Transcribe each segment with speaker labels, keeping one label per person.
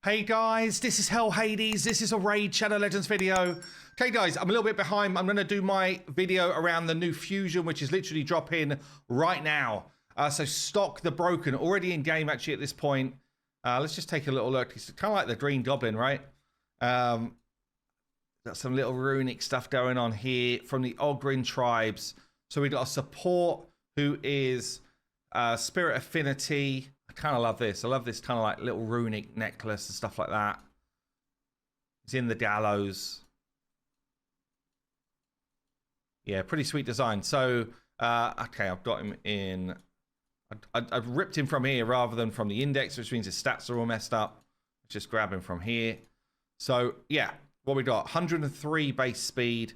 Speaker 1: Hey guys, this is Hell Hades. This is a Raid Shadow Legends video. Okay guys, I'm a little bit behind. I'm going to do my video around the new fusion, which is literally dropping right now. So Stock the Broken, already in game actually at this point. Let's just take a little look. It's kind of like the Green Goblin, right? Got some little runic stuff going on here from the Ogrin tribes. So we got a support who is Spirit Affinity. I kind of love this. I love this kind of like little runic necklace and stuff like that. He's in the gallows. Yeah, pretty sweet design. So, okay, I've got him in. I've ripped him from here rather than from the index, which means his stats are all messed up. Just grab him from here. So, yeah, what we got? 103 base speed.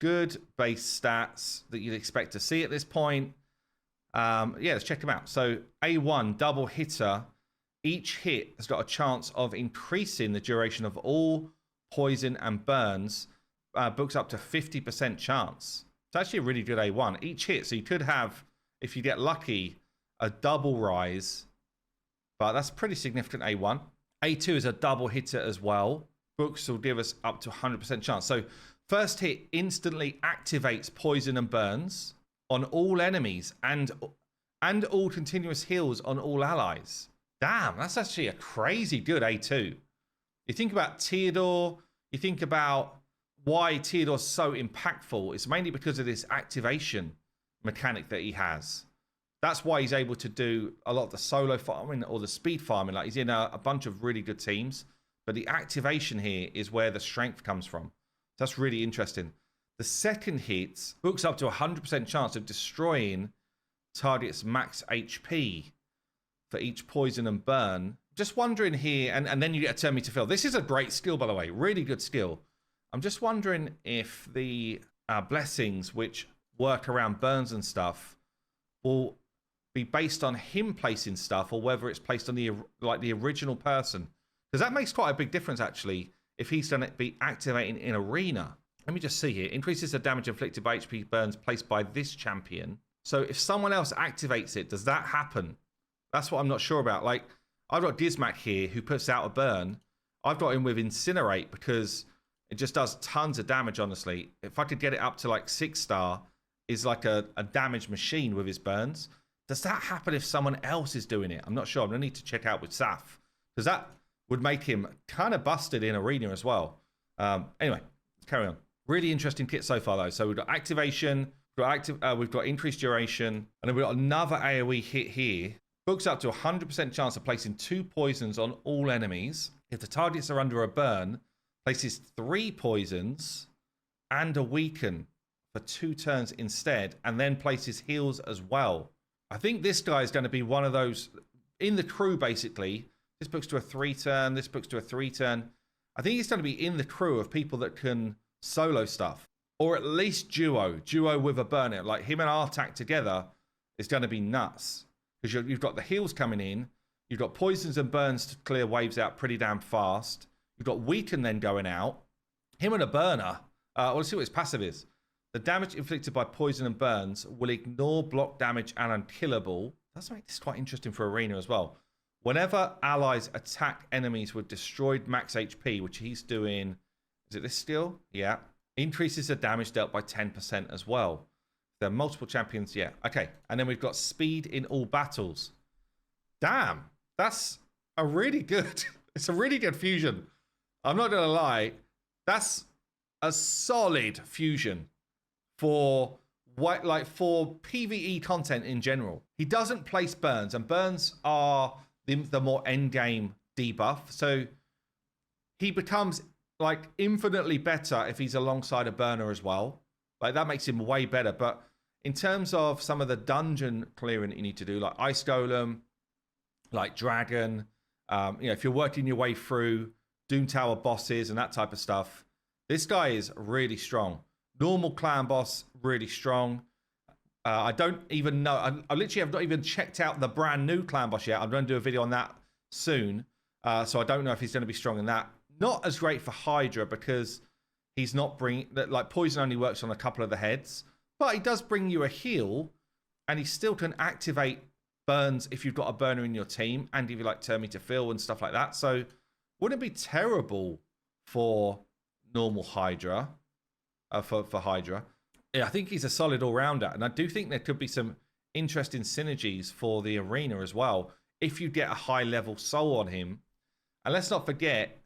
Speaker 1: Good base stats that you'd expect to see at this point. Yeah, let's check them out. So A1 double hitter. Each hit has got a chance of increasing the duration of all poison and burns. Books up to 50% chance. It's actually a really good A1. Each hit, so you could have, if you get lucky, a double rise. But that's pretty significant A1. A2 is a double hitter as well. Books will give us up to 100% chance. So first hit instantly activates poison and burns on all enemies and all continuous heals on all allies. Damn, that's actually a crazy good A2. You think about Theodore, you think about why Theodore's so impactful. It's mainly because of this activation mechanic that he has. That's why he's able to do a lot of the solo farming or the speed farming. Like he's in a bunch of really good teams, but the activation here is where the strength comes from. That's really interesting. The second hit books up to 100% chance of destroying target's max HP for each poison and burn. Just wondering here, and then you get a turn me to fill. This is a great skill, by the way. Really good skill. I'm just wondering if the blessings, which work around burns and stuff, will be based on him placing stuff or whether it's placed on the original person. Because that makes quite a big difference, actually, if he's done it be activating in arena. Let me just see here. Increases the damage inflicted by HP burns placed by this champion. So if someone else activates it, does that happen? That's what I'm not sure about. Like, I've got Gizmak here who puts out a burn. I've got him with Incinerate because it just does tons of damage, honestly. If I could get it up to like 6-star, is like a damage machine with his burns. Does that happen if someone else is doing it? I'm not sure. I'm going to need to check out with Saf. Because that would make him kind of busted in arena as well. Anyway, carry on. Really interesting kit so far, though. So we've got activation, we've got increased duration, and then we've got another AoE hit here. Books up to 100% chance of placing 2 poisons on all enemies. If the targets are under a burn, places 3 poisons and a weaken for 2 turns instead, and then places heals as well. I think this guy is going to be one of those in the crew, basically. This books to a 3-turn, this books to a 3-turn. I think he's going to be in the crew of people that can solo stuff, or at least duo with a burner. Like him and Artak together is going to be nuts because you've got the heals coming in, you've got poisons and burns to clear waves out pretty damn fast, you've got weaken then going out, him and a burner. Let's see what his passive is. The damage inflicted by poison and burns will ignore block damage and unkillable. That's make this quite interesting for arena as well. Whenever allies attack enemies with destroyed max HP, which he's doing. Is it this skill? Yeah. Increases the damage dealt by 10% as well. There are multiple champions. Yeah. Okay. And then we've got speed in all battles. Damn. That's a really good. It's a really good fusion. I'm not going to lie. That's a solid fusion for for PvE content in general. He doesn't place burns, and burns are the more endgame debuff. So he becomes like infinitely better if he's alongside a burner as well. Like that makes him way better. But in terms of some of the dungeon clearing that you need to do, like Ice Golem, like Dragon, if you're working your way through Doom Tower bosses and that type of stuff, this guy is really strong. Normal clan boss, really strong. I don't even know. I literally have not even checked out the brand new clan boss yet. I'm going to do a video on that soon. So I don't know if he's going to be strong in that. Not as great for Hydra because he's not bringing that. Like poison only works on a couple of the heads, but he does bring you a heal, and he still can activate burns if you've got a burner in your team, and if you like turn me to fill and stuff like that. So wouldn't be terrible for normal Hydra, for Hydra. Yeah, I think he's a solid all-rounder, and I do think there could be some interesting synergies for the arena as well if you get a high-level soul on him. And let's not forget,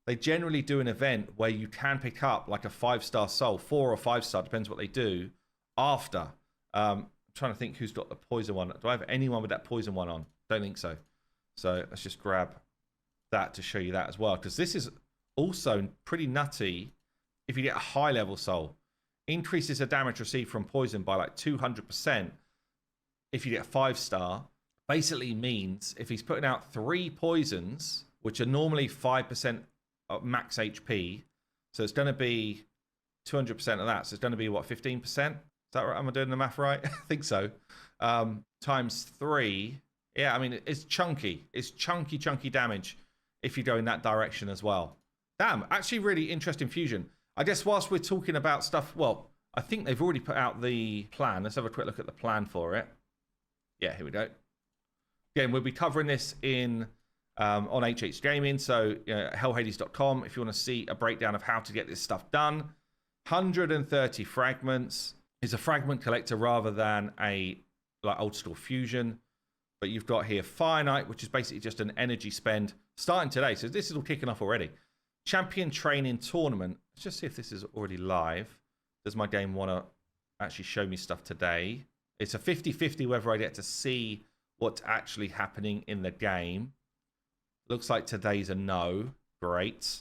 Speaker 1: they generally do an event where you can pick up like a 5-star soul, 4 or 5-star, depends what they do, after. I'm trying to think who's got the poison one. Do I have anyone with that poison one on? Don't think so. So let's just grab that to show you that as well, because this is also pretty nutty if you get a high-level soul. Increases the damage received from poison by like 200% if you get 5-star. Basically means if he's putting out 3 poisons, which are normally 5% of max HP, so it's going to be 200% of that. So it's going to be, what, 15%? Is that right? Am I doing the math right? I think so. Times 3. Yeah, I mean, it's chunky. It's chunky damage if you go in that direction as well. Damn, actually really interesting fusion. I guess whilst we're talking about stuff, well, I think they've already put out the plan. Let's have a quick look at the plan for it. Yeah, here we go. Again, we'll be covering this in on HH Gaming, so hellhades.com if you want to see a breakdown of how to get this stuff done. 130 fragments. Is a fragment collector rather than a like old school fusion. But you've got here Finite, which is basically just an energy spend starting today. So this is all kicking off already. Champion Training Tournament. Let's just see if this is already live. Does my game want to actually show me stuff today? It's a 50-50 whether I get to see what's actually happening in the game. Looks like today's a no. Great.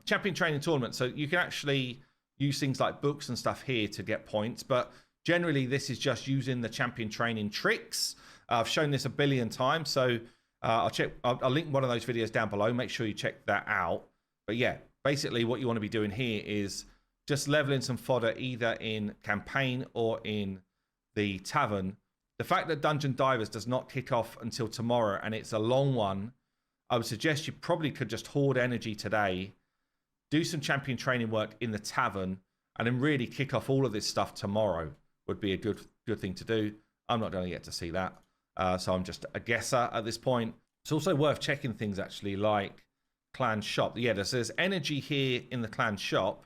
Speaker 1: Champion Training Tournament. So you can actually use things like books and stuff here to get points. But generally, this is just using the champion training tricks. I've shown this a billion times. So I'll link one of those videos down below. Make sure you check that out. But yeah, basically what you want to be doing here is just leveling some fodder either in campaign or in the tavern. The fact that Dungeon Divers does not kick off until tomorrow and it's a long one, I would suggest you probably could just hoard energy today, do some champion training work in the tavern, and then really kick off all of this stuff tomorrow would be a good thing to do. I'm not going to get to see that. So I'm just a guesser at this point. It's also worth checking things actually like clan shop. Yeah, there's energy here in the clan shop.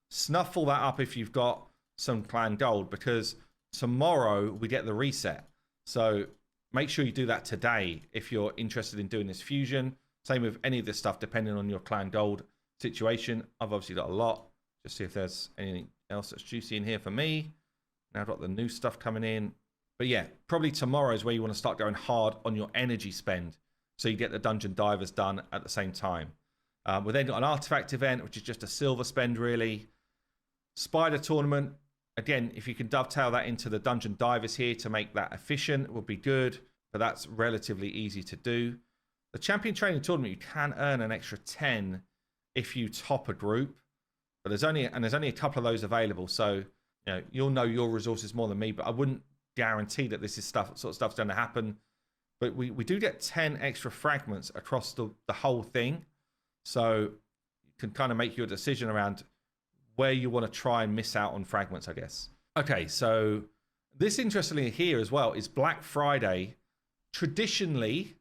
Speaker 1: Snuffle that up if you've got some clan gold, because tomorrow we get the reset. So make sure you do that today if you're interested in doing this fusion. Same with any of this stuff depending on your clan gold situation. I've obviously got a lot. Just see if there's anything else that's juicy in here for me. Now I've got the new stuff coming in. But yeah, probably tomorrow is where you want to start going hard on your energy spend, so you get the Dungeon Divers done at the same time. We've then got an artifact event, which is just a silver spend really. Spider tournament. Again, if you can dovetail that into the Dungeon Divers here to make that efficient, would be good. But that's relatively easy to do. The Champion Training Tournament, you can earn an extra 10 if you top a group. But there's only a couple of those available. So you'll know your resources more than me, but I wouldn't guarantee that this is sort of stuff's going to happen. But we do get 10 extra fragments across the whole thing. So you can kind of make your decision around where you want to try and miss out on fragments, I guess. Okay, so this interestingly here as well is Black Friday. Traditionally,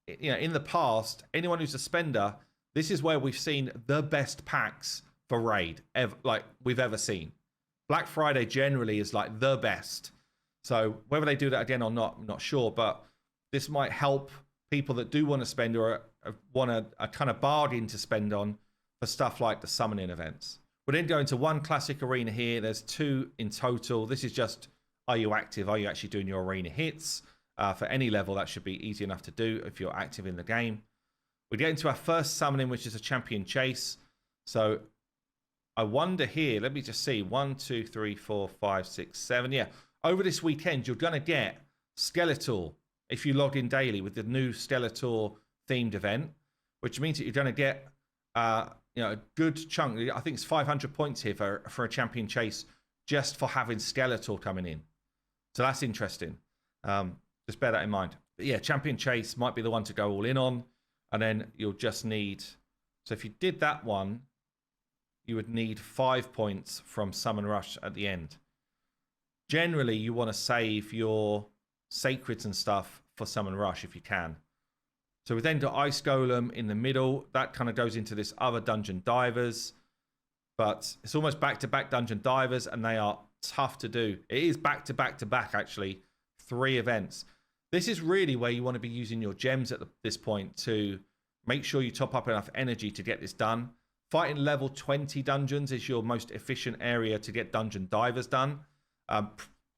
Speaker 1: in the past, anyone who's a spender, this is where we've seen the best packs for raid we've ever seen. Black Friday generally is like the best. So whether they do that again or not, I'm not sure, but this might help people that do want to spend or want a kind of bargain to spend on for stuff like the summoning events. We'll then go into one classic arena here. There's 2 in total. This is just, are you active? Are you actually doing your arena hits? For any level, that should be easy enough to do if you're active in the game. We get into our first summoning, which is a champion chase. So I wonder here, let me just see, 1, 2, 3, 4, 5, 6, 7. Yeah, over this weekend, you're going to get Skeletor if you log in daily with the new Skeletor themed event, which means that you're going to get a good chunk. I think it's 500 points here for a champion chase just for having Skeletor coming in. So that's interesting. Just bear that in mind. But yeah, champion chase might be the one to go all in on. And then you'll just need... So if you did that one, you would need 5 points from Summon Rush at the end. Generally, you want to save your sacreds and stuff for Summon Rush if you can. So we then got Ice Golem in the middle. That kind of goes into this other Dungeon Divers. But it's almost back-to-back Dungeon Divers, and they are tough to do. It is back-to-back-to-back, actually. 3 events. This is really where you want to be using your gems at this point to make sure you top up enough energy to get this done. Fighting level 20 dungeons is your most efficient area to get Dungeon Divers done.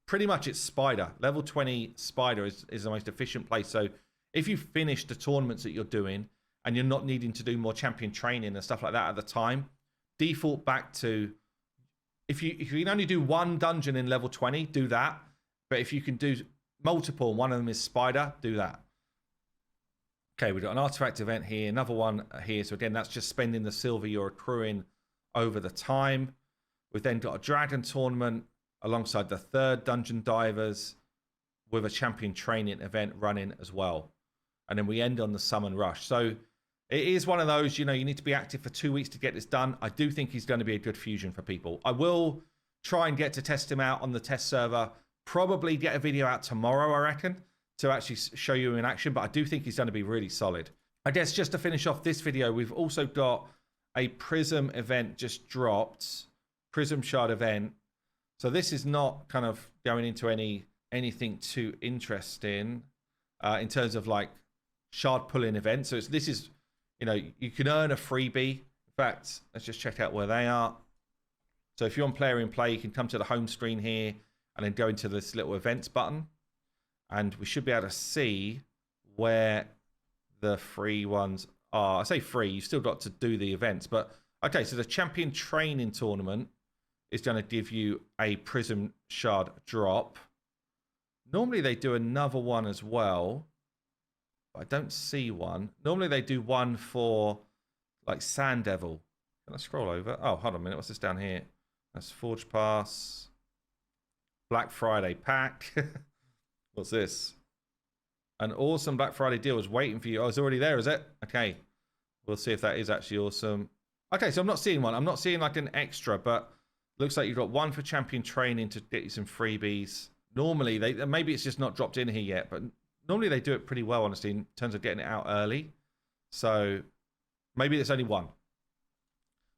Speaker 1: Pretty much it's Spider. Level 20 Spider is the most efficient place. So if you finish the tournaments that you're doing and you're not needing to do more champion training and stuff like that at the time, default back to, if you can only do 1 dungeon in level 20, do that. But if you can do multiple and one of them is Spider, do that. Okay, we've got an artifact event here, another one here. So again, that's just spending the silver you're accruing over the time. We've then got a dragon tournament alongside the 3rd Dungeon Divers with a champion training event running as well. And then we end on the summon rush. So it is one of those, you know, you need to be active for 2 weeks to get this done. I do think he's going to be a good fusion for people. I will try and get to test him out on the test server. Probably get a video out tomorrow, I reckon, to actually show you in action. But I do think he's going to be really solid. I guess just to finish off this video, we've also got a Prism event just dropped. Prism Shard event. So this is not kind of going into anything too interesting in terms of like shard pulling events. So this is, you know, you can earn a freebie. In fact, let's just check out where they are. So if you're on Player in Play, you can come to the home screen here and then go into this little events button. And we should be able to see where the free ones are. I say free, you've still got to do the events. But okay, so the Champion Training Tournament is going to give you a Prism Shard drop. Normally they do another one as well. But I don't see one. Normally they do one for like Sand Devil. Can I scroll over? Oh, hold on a minute. What's this down here? That's Forge Pass. Black Friday pack. What's this? An awesome Black Friday deal is waiting for you. Oh, it's already there, is it? Okay. We'll see if that is actually awesome. Okay, so I'm not seeing one. I'm not seeing like an extra, but looks like you've got one for champion training to get you some freebies. Normally, maybe it's just not dropped in here yet, but normally they do it pretty well, honestly, in terms of getting it out early. So maybe there's only one.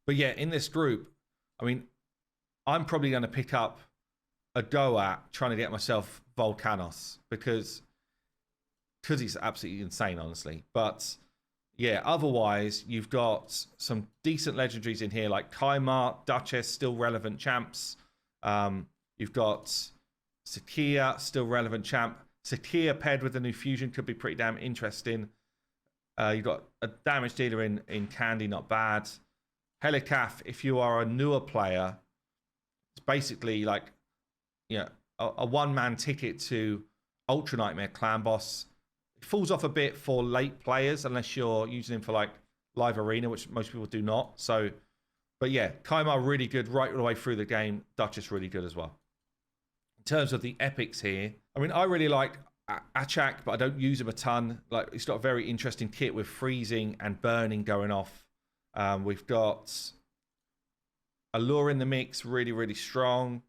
Speaker 1: But yeah, in this group, I mean, I'm probably going to pick up a go at trying to get myself Volcanos because he's absolutely insane, honestly. But yeah, otherwise, you've got some decent legendaries in here like Kaimar, Duchess, still relevant champs. You've got Sakia, still relevant champ. Sakia paired with the new fusion could be pretty damn interesting. You've got a damage dealer in Candy, not bad. Helicaf, if you are a newer player, it's basically like, you know, a one-man ticket to Ultra Nightmare Clan Boss. It falls off a bit for late players unless you're using him for like live arena, which most people do not. So, but yeah, Kaimar really good right all the way through the game. Duchess really good as well. In terms of the epics here, I mean, I really like Achak, but I don't use him a ton. Like, he's got a very interesting kit with freezing and burning going off. We've got Allure in the mix, really, really strong.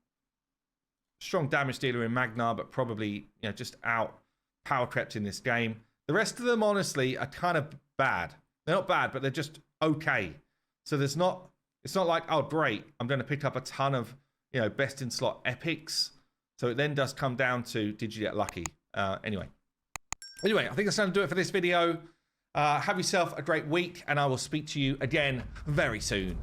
Speaker 1: Strong damage dealer in Magnar, but probably, you know, just out power crept in this game. The rest of them, honestly, are kind of bad. They're not bad, but they're just okay. So it's not like, oh, great, I'm going to pick up a ton of, you know, best in slot epics. So it then does come down to, did you get lucky? Anyway, I think that's going to do it for this video. Have yourself a great week, and I will speak to you again very soon.